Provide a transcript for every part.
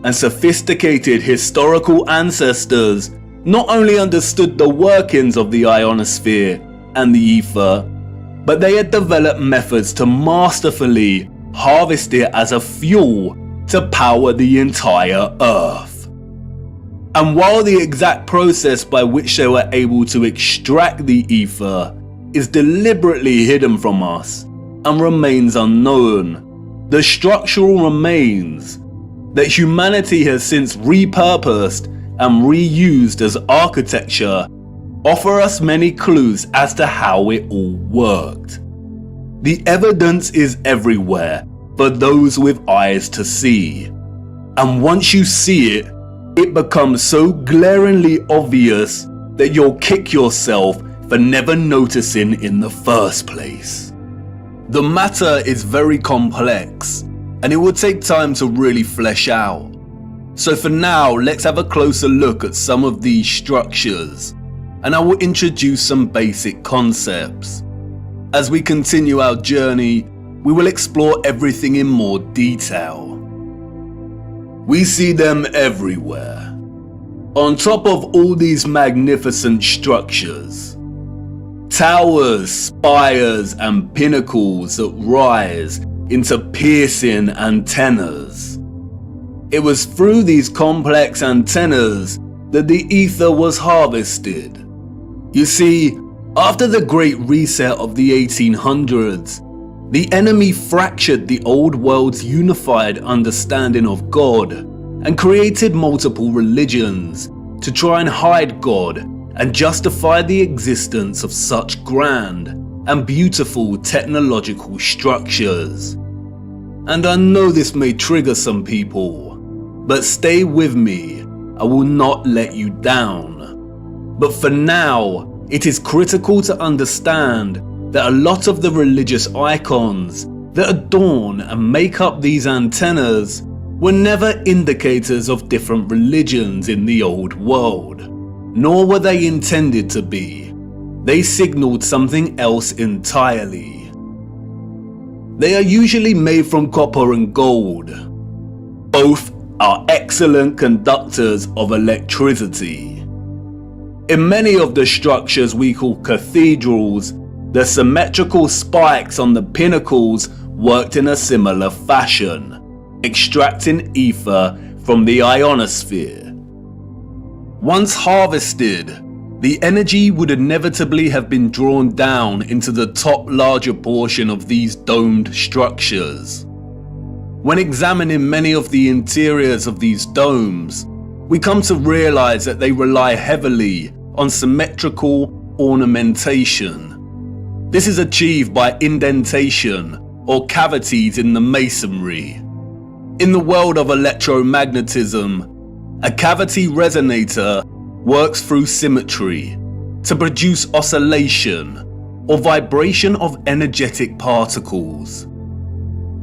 and sophisticated historical ancestors not only understood the workings of the ionosphere and the ether, but they had developed methods to masterfully harvest it as a fuel to power the entire Earth. And while the exact process by which they were able to extract the ether is deliberately hidden from us and remains unknown, the structural remains that humanity has since repurposed and reused as architecture offer us many clues as to how it all worked. The evidence is everywhere for those with eyes to see, and once you see it, it becomes so glaringly obvious that you'll kick yourself for never noticing in the first place. The matter is very complex, and it would take time to really flesh out. So for now, let's have a closer look at some of these structures, and I will introduce some basic concepts. As we continue our journey, we will explore everything in more detail. We see them everywhere. On top of all these magnificent structures, towers, spires, and pinnacles that rise into piercing antennas. It was through these complex antennas that the ether was harvested. You see, after the Great Reset of the 1800s, the enemy fractured the old world's unified understanding of God and created multiple religions to try and hide God and justify the existence of such grand and beautiful technological structures. And I know this may trigger some people, but stay with me, I will not let you down. But for now, it is critical to understand that a lot of the religious icons that adorn and make up these antennas were never indicators of different religions in the old world, nor were they intended to be. They signaled something else entirely. They are usually made from copper and gold. Both are excellent conductors of electricity. In many of the structures we call cathedrals, the symmetrical spikes on the pinnacles worked in a similar fashion, extracting ether from the ionosphere. Once harvested, the energy would inevitably have been drawn down into the top larger portion of these domed structures. When examining many of the interiors of these domes, we come to realize that they rely heavily on symmetrical ornamentation. This is achieved by indentation or cavities in the masonry. In the world of electromagnetism, a cavity resonator works through symmetry to produce oscillation or vibration of energetic particles.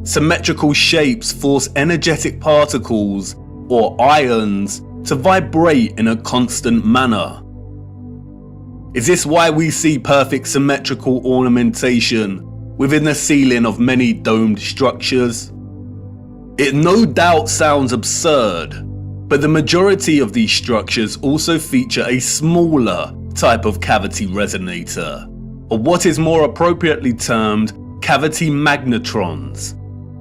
Symmetrical shapes force energetic particles or ions to vibrate in a constant manner. Is this why we see perfect symmetrical ornamentation within the ceiling of many domed structures? It no doubt sounds absurd, but the majority of these structures also feature a smaller type of cavity resonator, or what is more appropriately termed cavity magnetrons,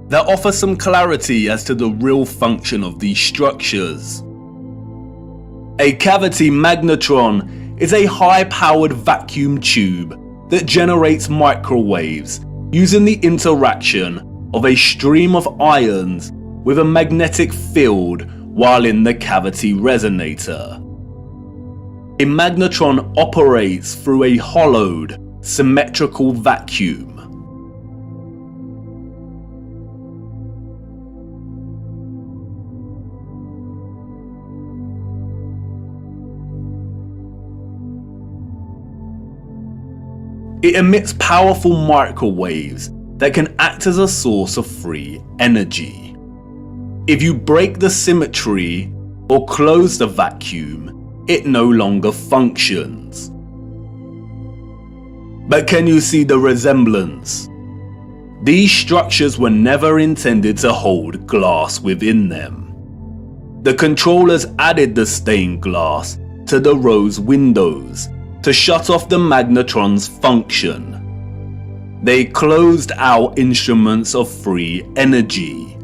that offer some clarity as to the real function of these structures. A cavity magnetron is a high-powered vacuum tube that generates microwaves using the interaction of a stream of ions with a magnetic field while in the cavity resonator. A magnetron operates through a hollowed, symmetrical vacuum. It emits powerful microwaves that can act as a source of free energy. If you break the symmetry or close the vacuum, it no longer functions. But can you see the resemblance? These structures were never intended to hold glass within them. the controllers added the stained glass to the rose windows to shut off the magnetron's function. They closed out instruments of free energy,